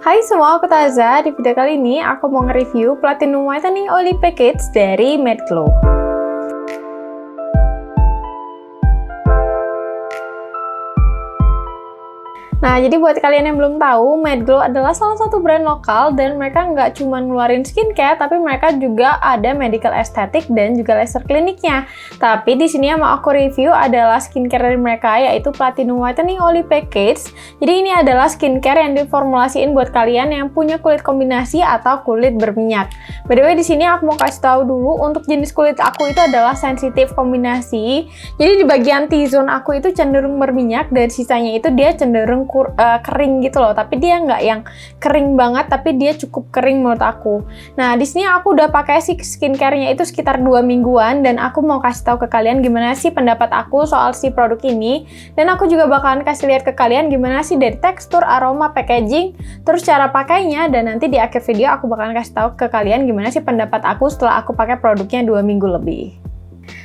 Hai semua, aku Taza. Di video kali ini aku mau nge-review Platinum Whitening Oily Package dari Made Glow. Nah, jadi buat kalian yang belum tahu, Made Glow adalah salah satu brand lokal dan mereka nggak cuma ngeluarin skincare, tapi mereka juga ada medical aesthetic dan juga laser kliniknya. Tapi di sini yang mau aku review adalah skincare dari mereka, yaitu Platinum Whitening Oily Package. Jadi ini adalah skincare yang diformulasiin buat kalian yang punya kulit kombinasi atau kulit berminyak. By the way, di sini aku mau kasih tahu dulu untuk jenis kulit aku itu adalah sensitif kombinasi. Jadi di bagian T-zone aku itu cenderung berminyak dan sisanya itu dia cenderung kering gitu loh, tapi dia nggak yang kering banget, tapi dia cukup kering menurut aku. Nah, di sini aku udah pakai si skincare-nya itu sekitar 2 mingguan dan aku mau kasih tahu ke kalian gimana sih pendapat aku soal si produk ini, dan aku juga bakalan kasih lihat ke kalian gimana sih dari tekstur, aroma, packaging, terus cara pakainya, dan nanti di akhir video aku bakalan kasih tahu ke kalian gimana sih pendapat aku setelah aku pakai produknya 2 minggu lebih.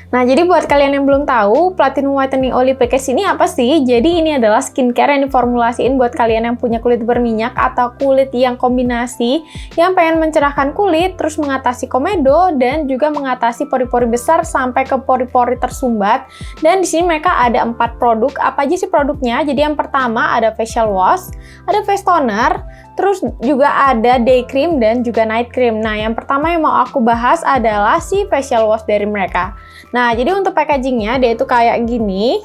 Nah, jadi buat kalian yang belum tahu, Platinum Whitening Oily Package ini apa sih? Jadi ini adalah skincare yang diformulasiin buat kalian yang punya kulit berminyak atau kulit yang kombinasi, yang pengen mencerahkan kulit, terus mengatasi komedo, dan juga mengatasi pori-pori besar sampai ke pori-pori tersumbat. Dan di sini mereka ada 4 produk. Apa aja sih produknya? Jadi yang pertama ada facial wash, ada face toner, terus juga ada day cream dan juga night cream. Nah, yang pertama yang mau aku bahas adalah si facial wash dari mereka. Nah, jadi untuk packagingnya dia itu kayak gini.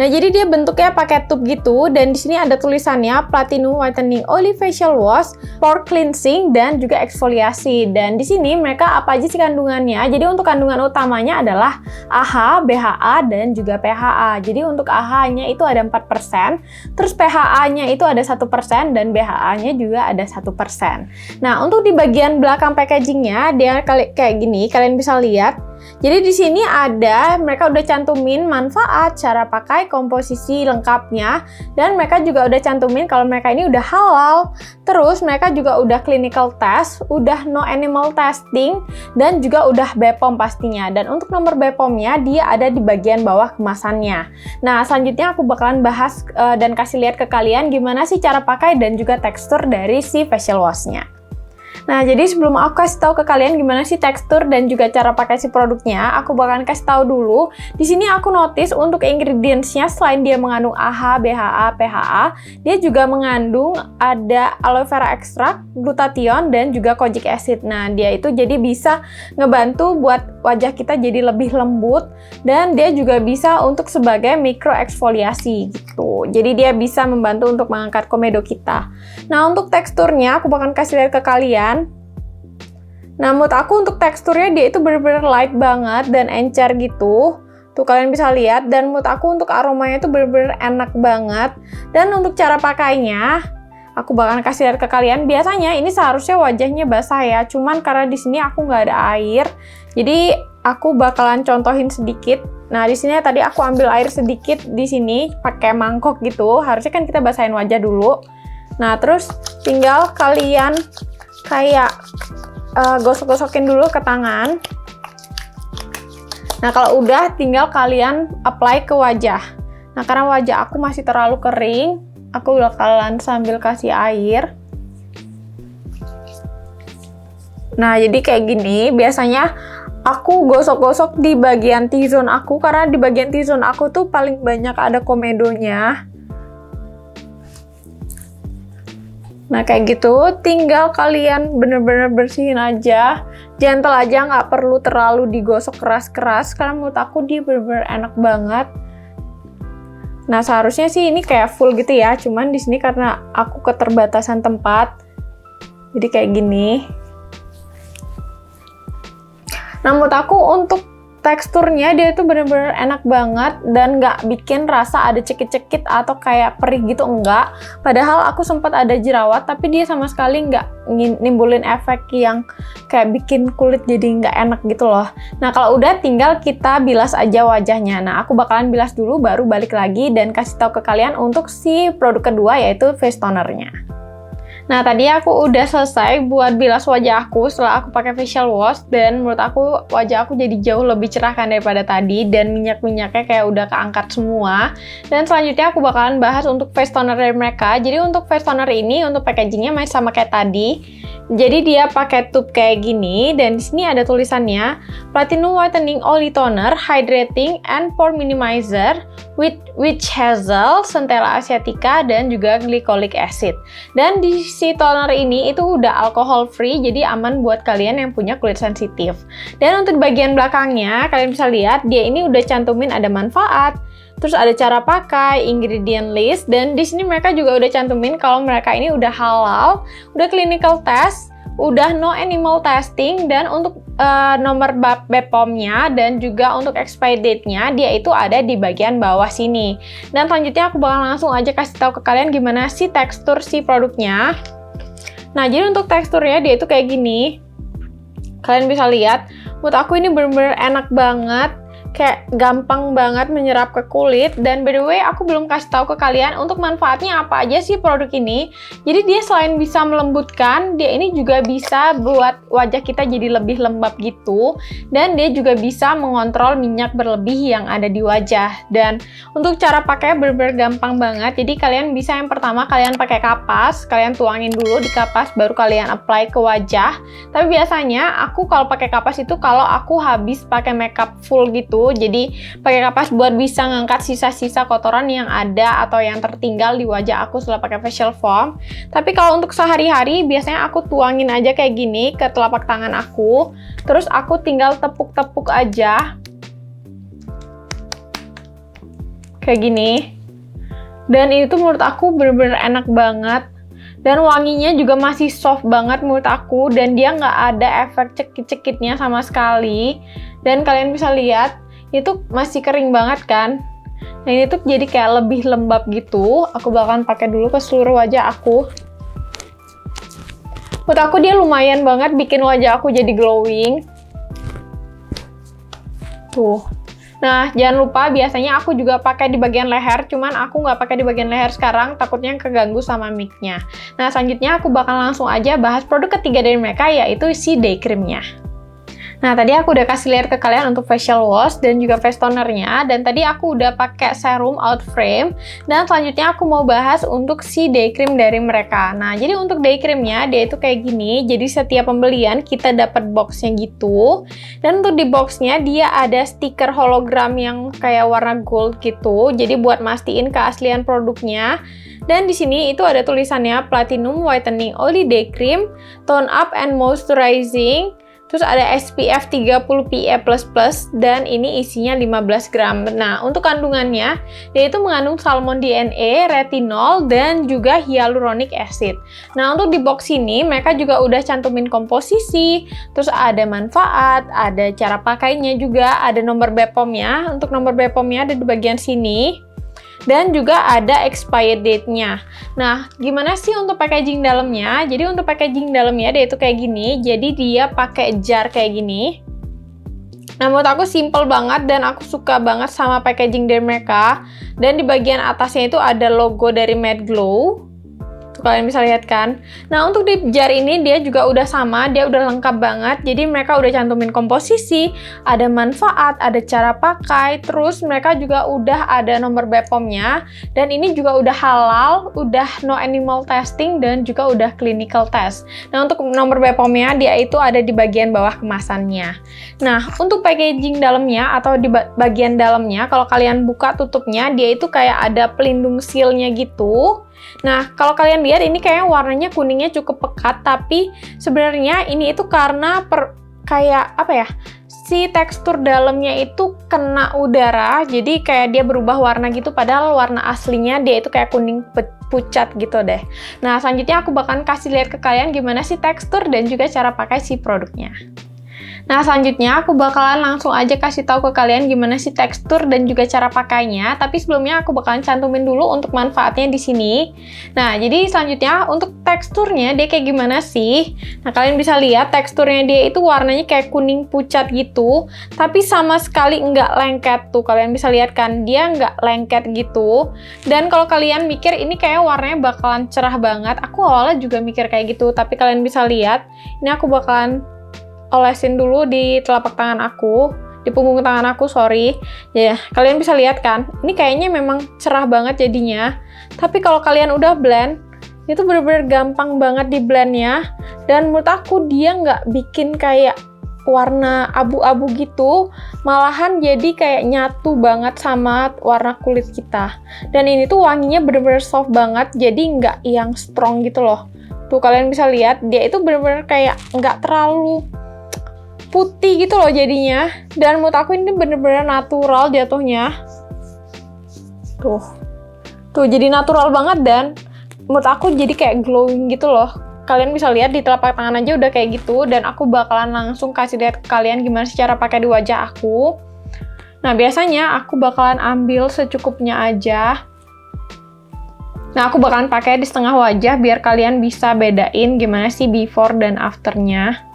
Nah, jadi dia bentuknya pakai tube gitu, dan di sini ada tulisannya Platinum Whitening Oily Facial Wash, Pore Cleansing, dan juga eksfoliasi. Dan di sini mereka apa aja sih kandungannya? Jadi untuk kandungan utamanya adalah AHA, BHA, dan juga PHA. Jadi untuk AHA-nya itu ada 4%, terus PHA-nya itu ada 1%, dan BHA-nya juga ada 1%. Nah, untuk di bagian belakang packagingnya dia kayak gini, kalian bisa lihat. Jadi di sini ada, mereka udah cantumin manfaat, cara pakai, komposisi lengkapnya, dan mereka juga udah cantumin kalau mereka ini udah halal. Terus mereka juga udah clinical test, udah no animal testing, dan juga udah BPOM pastinya. Dan untuk nomor BPOM-nya dia ada di bagian bawah kemasannya. Nah, selanjutnya aku bakalan bahas dan kasih lihat ke kalian gimana sih cara pakai dan juga tekstur dari si facial wash-nya. Nah, jadi sebelum aku kasih tahu ke kalian gimana sih tekstur dan juga cara pakai si produknya, aku bakalan kasih tahu dulu. Di sini aku notice untuk ingredients-nya selain dia mengandung AHA, BHA, PHA, dia juga mengandung ada aloe vera extract, glutathione, dan juga kojic acid. Nah, dia itu jadi bisa ngebantu buat wajah kita jadi lebih lembut, dan dia juga bisa untuk sebagai micro eksfoliasi gitu. Jadi dia bisa membantu untuk mengangkat komedo kita. Nah, untuk teksturnya aku bakalan kasih lihat ke kalian. Nah, menurut aku untuk teksturnya dia itu bener-bener light banget dan encer gitu. Tuh kalian bisa lihat, dan menurut aku untuk aromanya itu bener-bener enak banget. Dan untuk cara pakainya, aku bakalan kasih lihat ke kalian. Biasanya ini seharusnya wajahnya basah ya, cuman karena di sini aku nggak ada air, jadi aku bakalan contohin sedikit. Nah, di sini tadi aku ambil air sedikit di sini pakai mangkok gitu. Harusnya kan kita basahin wajah dulu. Nah, terus tinggal kalian kayak gosok-gosokin dulu ke tangan. Nah, kalau udah tinggal kalian apply ke wajah. Nah, karena wajah aku masih terlalu kering, aku bakalan sambil kasih air. Nah, jadi kayak gini. Biasanya aku gosok-gosok di bagian T-zone aku, karena di bagian T-zone aku tuh paling banyak ada komedonya. Nah, kayak gitu, tinggal kalian bener-bener bersihin aja, gentle aja, nggak perlu terlalu digosok keras-keras, karena menurut aku dia bener-bener enak banget. Nah, seharusnya sih ini kayak full gitu ya, cuman di sini karena aku keterbatasan tempat, jadi kayak gini. Nah, menurut aku untuk teksturnya dia itu bener-bener enak banget dan nggak bikin rasa ada cekit-cekit atau kayak perih gitu, enggak. Padahal aku sempat ada jerawat, tapi dia sama sekali nggak nimbulin efek yang kayak bikin kulit jadi nggak enak gitu loh. Nah, kalau udah tinggal kita bilas aja wajahnya. Nah, aku bakalan bilas dulu baru balik lagi dan kasih tahu ke kalian untuk si produk kedua, yaitu face tonernya. Nah, tadi aku udah selesai buat bilas wajah aku setelah aku pakai facial wash, dan menurut aku wajah aku jadi jauh lebih cerah kan daripada tadi, dan minyak-minyaknya kayak udah keangkat semua. Dan selanjutnya aku bakalan bahas untuk face toner dari mereka. Jadi untuk face toner ini, untuk packagingnya masih sama kayak tadi. Jadi dia pakai tube kayak gini, dan di sini ada tulisannya Platinum Whitening Oily Toner, Hydrating and Pore Minimizer with Witch Hazel, Centella Asiatica, dan juga glycolic acid. Dan di si toner ini itu udah alcohol free, jadi aman buat kalian yang punya kulit sensitif. Dan untuk bagian belakangnya, kalian bisa lihat dia ini udah cantumin ada manfaat, terus ada cara pakai, ingredient list, dan di sini mereka juga udah cantumin kalau mereka ini udah halal, udah clinical test, udah no animal testing, dan untuk nomor BPOM-nya dan juga untuk expiry date-nya dia itu ada di bagian bawah sini. Dan selanjutnya aku bakal langsung aja kasih tahu ke kalian gimana sih tekstur si produknya. Nah, jadi untuk teksturnya dia itu kayak gini. Kalian bisa lihat, menurut aku ini bener-bener enak banget. Kayak gampang banget menyerap ke kulit. Dan by the way, aku belum kasih tahu ke kalian untuk manfaatnya apa aja sih produk ini. Jadi dia selain bisa melembutkan, dia ini juga bisa buat wajah kita jadi lebih lembab gitu. Dan dia juga bisa mengontrol minyak berlebih yang ada di wajah. Dan untuk cara pakai bener-bener gampang banget. Jadi kalian bisa yang pertama kalian pakai kapas, kalian tuangin dulu di kapas baru kalian apply ke wajah. Tapi biasanya aku kalau pakai kapas itu kalau aku habis pakai makeup full gitu. Jadi pakai kapas buat bisa ngangkat sisa-sisa kotoran yang ada atau yang tertinggal di wajah aku setelah pakai facial foam. Tapi kalau untuk sehari-hari biasanya aku tuangin aja kayak gini ke telapak tangan aku. Terus aku tinggal tepuk-tepuk aja. Kayak gini. Dan itu menurut aku bener-bener enak banget. Dan wanginya juga masih soft banget menurut aku. Dan dia nggak ada efek cekit-cekitnya sama sekali. Dan kalian bisa lihat itu masih kering banget kan. Nah, ini tuh jadi kayak lebih lembab gitu. Aku bakalan pakai dulu ke seluruh wajah aku. Menurut aku dia lumayan banget bikin wajah aku jadi glowing. Tuh. Nah, jangan lupa biasanya aku juga pakai di bagian leher, cuman aku nggak pakai di bagian leher sekarang, takutnya keganggu sama mic-nya. Nah, selanjutnya aku bakal langsung aja bahas produk ketiga dari mereka, yaitu si day cream-nya. Nah, tadi aku udah kasih lihat ke kalian untuk facial wash dan juga face tonernya, dan tadi aku udah pakai serum out frame, dan selanjutnya aku mau bahas untuk si day cream dari mereka. Nah, jadi untuk day creamnya dia itu kayak gini, jadi setiap pembelian kita dapat boxnya gitu, dan untuk di boxnya dia ada stiker hologram yang kayak warna gold gitu, jadi buat mastiin keaslian produknya. Dan di sini itu ada tulisannya Platinum Whitening Oily Day Cream, Tone Up and Moisturizing. Terus ada SPF 30 PA++, dan ini isinya 15 gram. Nah, untuk kandungannya, dia itu mengandung salmon DNA, retinol, dan juga hyaluronic acid. Nah, untuk di box ini, mereka juga udah cantumin komposisi, terus ada manfaat, ada cara pakainya juga, ada nomor BPOM-nya. Untuk nomor BPOM-nya ada di bagian sini. Dan juga ada expired date-nya. Nah, gimana sih untuk packaging dalamnya? Jadi untuk packaging dalamnya dia itu kayak gini. Jadi dia pakai jar kayak gini. Nah, menurut aku simple banget dan aku suka banget sama packaging dari mereka. Dan di bagian atasnya itu ada logo dari Mad Glow. Tuh, kalian bisa lihat kan. Nah, untuk di jar ini dia juga udah sama, dia udah lengkap banget. Jadi mereka udah cantumin komposisi, ada manfaat, ada cara pakai, terus mereka juga udah ada nomor BPOM-nya. Dan ini juga udah halal, udah no animal testing, dan juga udah clinical test. Nah, untuk nomor BPOM-nya dia itu ada di bagian bawah kemasannya. Nah, untuk packaging dalamnya atau di bagian dalamnya, kalau kalian buka tutupnya, dia itu kayak ada pelindung seal-nya gitu. Nah, kalau kalian lihat ini kayaknya warnanya kuningnya cukup pekat, tapi sebenarnya ini itu karena kayak apa ya? Si tekstur dalamnya itu kena udara, jadi kayak dia berubah warna gitu, padahal warna aslinya dia itu kayak kuning pucat gitu deh. Nah, selanjutnya aku bakalan kasih lihat ke kalian gimana sih tekstur dan juga cara pakai si produknya. Nah, selanjutnya aku bakalan langsung aja kasih tahu ke kalian gimana sih tekstur dan juga cara pakainya. Tapi sebelumnya aku bakalan cantumin dulu untuk manfaatnya di sini. Nah, jadi selanjutnya untuk teksturnya dia kayak gimana sih? Nah, kalian bisa lihat teksturnya dia itu warnanya kayak kuning pucat gitu, tapi sama sekali nggak lengket tuh. Kalian bisa lihat kan, dia nggak lengket gitu. Dan kalau kalian mikir ini kayak warnanya bakalan cerah banget, aku awalnya juga mikir kayak gitu. Tapi kalian bisa lihat, ini aku bakalan olesin dulu di telapak tangan aku, di punggung tangan aku, sorry. Ya, kalian bisa lihat kan, ini kayaknya memang cerah banget jadinya. Tapi kalau kalian udah blend, itu bener-bener gampang banget di blendnya. Dan menurut aku dia nggak bikin kayak warna abu-abu gitu, malahan jadi kayak nyatu banget sama warna kulit kita. Dan ini tuh wanginya bener-bener soft banget, jadi nggak yang strong gitu loh. Tuh kalian bisa lihat, dia itu bener-bener kayak nggak terlalu putih gitu loh jadinya. Dan menurut aku ini bener-bener natural jatuhnya. Tuh jadi natural banget dan menurut aku jadi kayak glowing gitu loh. Kalian bisa lihat di telapak tangan aja udah kayak gitu. Dan aku bakalan langsung kasih lihat ke kalian gimana sih cara pakai di wajah aku. Nah, biasanya aku bakalan ambil secukupnya aja. Nah, aku bakalan pakai di setengah wajah biar kalian bisa bedain gimana sih before dan afternya.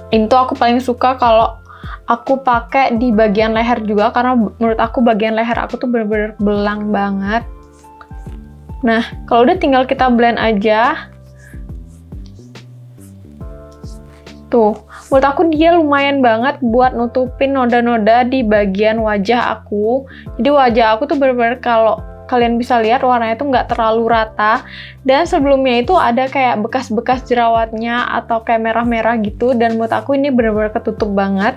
Itu aku paling suka kalau aku pakai di bagian leher juga, karena menurut aku bagian leher aku tuh bener-bener belang banget. Nah, kalau udah tinggal kita blend aja. Tuh, menurut aku dia lumayan banget buat nutupin noda-noda di bagian wajah aku. Jadi wajah aku tuh bener-bener kalau kalian bisa lihat warnanya tuh nggak terlalu rata. Dan sebelumnya itu ada kayak bekas-bekas jerawatnya atau kayak merah-merah gitu. Dan menurut aku ini bener-bener ketutup banget.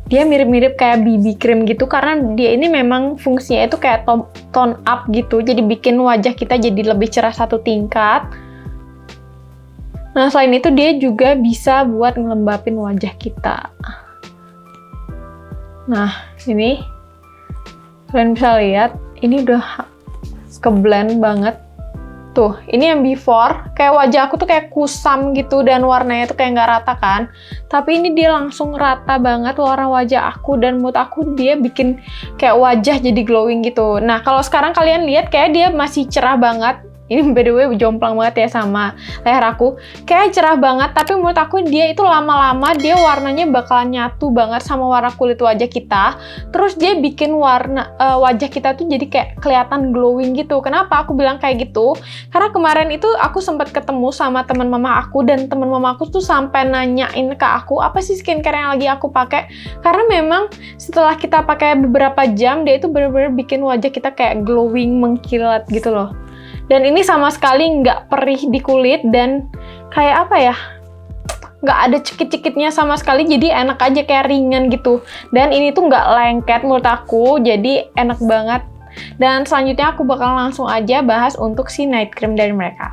Dia mirip-mirip kayak BB cream gitu, karena dia ini memang fungsinya itu kayak tone up gitu. Jadi bikin wajah kita jadi lebih cerah satu tingkat. Nah, selain itu dia juga bisa buat ngelembapin wajah kita. Nah, ini kalian bisa lihat, ini udah ke-blend banget. Tuh, ini yang before, kayak wajah aku tuh kayak kusam gitu dan warnanya tuh kayak nggak rata kan. Tapi ini dia langsung rata banget warna wajah aku, dan menurut aku dia bikin kayak wajah jadi glowing gitu. Nah, kalau sekarang kalian lihat kayak dia masih cerah banget. Ini by the way jomplang banget ya sama leher aku. Kayak cerah banget, tapi menurut aku dia itu lama-lama dia warnanya bakalan nyatu banget sama warna kulit wajah kita. Terus dia bikin warna wajah kita tuh jadi kayak kelihatan glowing gitu. Kenapa aku bilang kayak gitu? Karena kemarin itu aku sempat ketemu sama teman mama aku, dan teman mama aku tuh sampai nanyain ke aku, apa sih skincare yang lagi aku pakai? Karena memang setelah kita pakai beberapa jam, dia itu bener-bener bikin wajah kita kayak glowing, mengkilat gitu loh. Dan ini sama sekali nggak perih di kulit, dan kayak apa ya, nggak ada cekit-cekitnya sama sekali, jadi enak aja kayak ringan gitu. Dan ini tuh nggak lengket menurut aku, jadi enak banget. Dan selanjutnya aku bakal langsung aja bahas untuk si night cream dari mereka.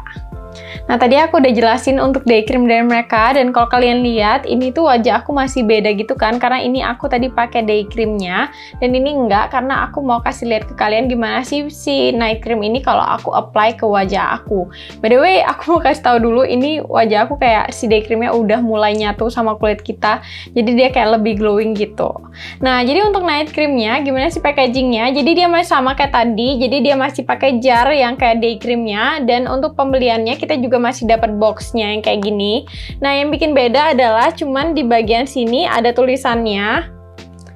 Nah, tadi aku udah jelasin untuk day cream dari mereka, dan kalau kalian lihat ini tuh wajah aku masih beda gitu kan, karena ini aku tadi pakai day creamnya dan ini enggak, karena aku mau kasih lihat ke kalian gimana sih si night cream ini kalau aku apply ke wajah aku. By the way, aku mau kasih tahu dulu, ini wajah aku kayak si day creamnya udah mulai nyatu sama kulit kita, jadi dia kayak lebih glowing gitu. Nah, jadi untuk night creamnya gimana sih packagingnya? Jadi dia masih sama kayak tadi, jadi dia masih pakai jar yang kayak day creamnya, dan untuk pembeliannya kita juga masih dapat boxnya yang kayak gini. Nah, yang bikin beda adalah cuman di bagian sini ada tulisannya.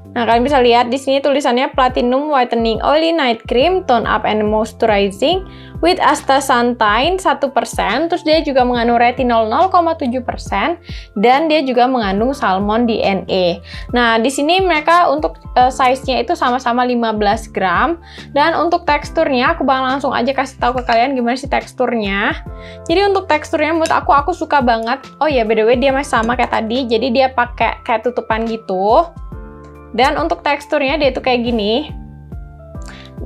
Nah, kalian bisa lihat di sini tulisannya Platinum Whitening Oily Night Cream Tone Up and Moisturizing with astaxanthin 1%. Terus dia juga mengandung retinol 0,7% dan dia juga mengandung salmon DNA. Nah, di sini mereka untuk size-nya itu sama-sama 15 gram. Dan untuk teksturnya aku bakal langsung aja kasih tahu ke kalian gimana sih teksturnya. Jadi untuk teksturnya menurut aku suka banget. Oh ya, by the way dia masih sama kayak tadi. Jadi dia pakai kayak tutupan gitu. Dan untuk teksturnya dia itu kayak gini.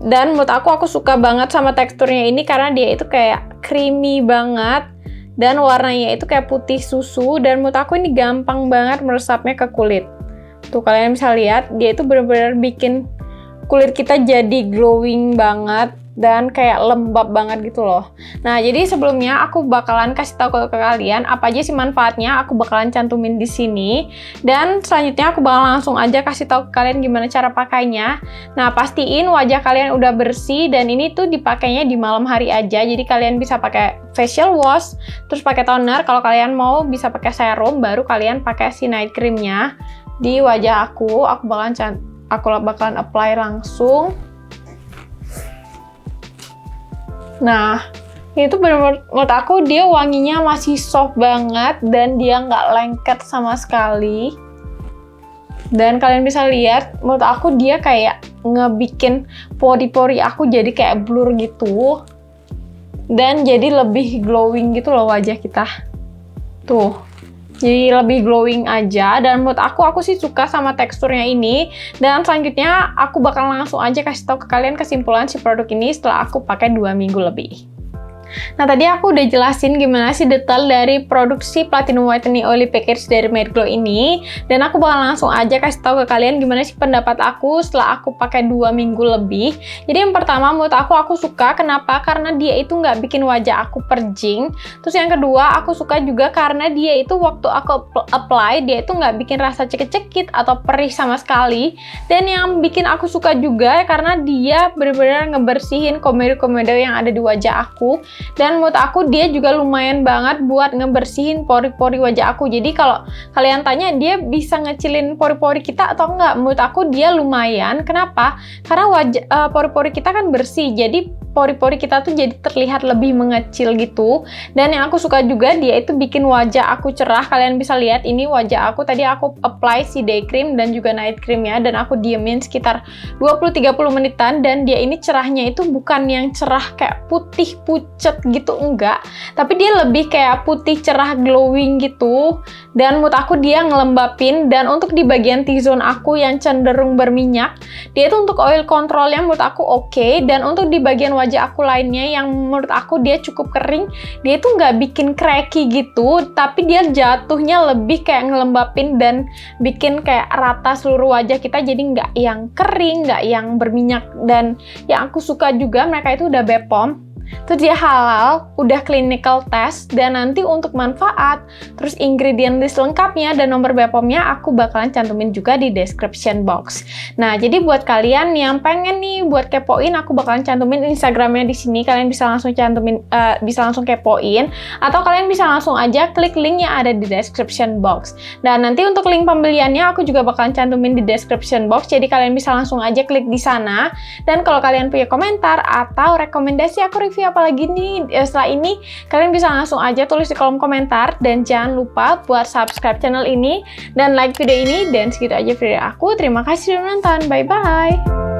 Dan menurut aku suka banget sama teksturnya ini karena dia itu kayak creamy banget. Dan warnanya itu kayak putih susu. Dan menurut aku ini gampang banget meresapnya ke kulit. Tuh kalian bisa lihat, dia itu benar-benar bikin kulit kita jadi glowing banget. dan kayak lembab banget gitu loh. Nah, jadi sebelumnya aku bakalan kasih tahu ke kalian apa aja sih manfaatnya, aku bakalan cantumin di sini. Dan selanjutnya aku bakal langsung aja kasih tahu ke kalian gimana cara pakainya. Nah, pastiin wajah kalian udah bersih dan ini tuh dipakainya di malam hari aja. Jadi kalian bisa pakai facial wash, terus pakai toner. Kalau kalian mau bisa pakai serum, baru kalian pakai si night creamnya di wajah aku. Aku bakalan apply langsung. Nah, itu bener-bener menurut aku dia wanginya masih soft banget dan dia nggak lengket sama sekali. Dan kalian bisa lihat, menurut aku dia kayak ngebikin pori-pori aku jadi kayak blur gitu. Dan jadi lebih glowing gitu loh wajah kita. Tuh. Jadi lebih glowing aja, dan menurut aku sih suka sama teksturnya ini. Dan selanjutnya aku bakal langsung aja kasih tahu ke kalian kesimpulan si produk ini setelah aku pakai 2 minggu lebih. Nah, tadi aku udah jelasin gimana sih detail dari produksi Platinum Whitening Oily Package dari Made Glow ini, dan aku bakal langsung aja kasih tahu ke kalian gimana sih pendapat aku setelah aku pakai 2 minggu lebih. Jadi yang pertama, menurut aku suka. Kenapa? Karena dia itu nggak bikin wajah aku perjing. Terus yang kedua, aku suka juga karena dia itu waktu aku apply, dia itu nggak bikin rasa cekit-cekit atau perih sama sekali. Dan yang bikin aku suka juga karena dia benar-benar ngebersihin komedo-komedo yang ada di wajah aku. Dan menurut aku dia juga lumayan banget buat ngebersihin pori-pori wajah aku. Jadi kalau kalian tanya dia bisa ngecilin pori-pori kita atau enggak, menurut aku dia lumayan. Kenapa? Karena pori-pori kita kan bersih, jadi pori-pori kita tuh jadi terlihat lebih mengecil gitu. Dan yang aku suka juga, dia itu bikin wajah aku cerah. Kalian bisa lihat ini wajah aku, tadi aku apply si day cream dan juga night cream ya, dan aku diemin sekitar 20-30 menitan, dan dia ini cerahnya itu bukan yang cerah kayak putih pucet gitu, enggak, tapi dia lebih kayak putih cerah glowing gitu. Dan menurut aku dia ngelembapin. Dan untuk di bagian T-zone aku yang cenderung berminyak, dia itu untuk oil controlnya menurut aku oke. Dan untuk di bagian wajah aku lainnya yang menurut aku dia cukup kering, dia itu nggak bikin cracky gitu, tapi dia jatuhnya lebih kayak ngelembapin dan bikin kayak rata seluruh wajah kita, jadi nggak yang kering, nggak yang berminyak. Dan yang aku suka juga, mereka itu udah BPOM, terus dia halal, udah clinical test, dan nanti untuk manfaat, terus ingredient list lengkapnya dan nomor BPOM-nya aku bakalan cantumin juga di description box. Nah, jadi buat kalian yang pengen nih buat kepoin, aku bakalan cantumin Instagramnya di sini. Kalian bisa langsung bisa langsung kepoin, atau kalian bisa langsung aja klik link yang ada di description box. Dan nanti untuk link pembeliannya aku juga bakalan cantumin di description box, jadi kalian bisa langsung aja klik di sana. Dan kalau kalian punya komentar atau rekomendasi aku review apalagi nih setelah ini, kalian bisa langsung aja tulis di kolom komentar. Dan jangan lupa buat subscribe channel ini dan like video ini. Dan segitu aja video aku. Terima kasih sudah menonton. Bye bye.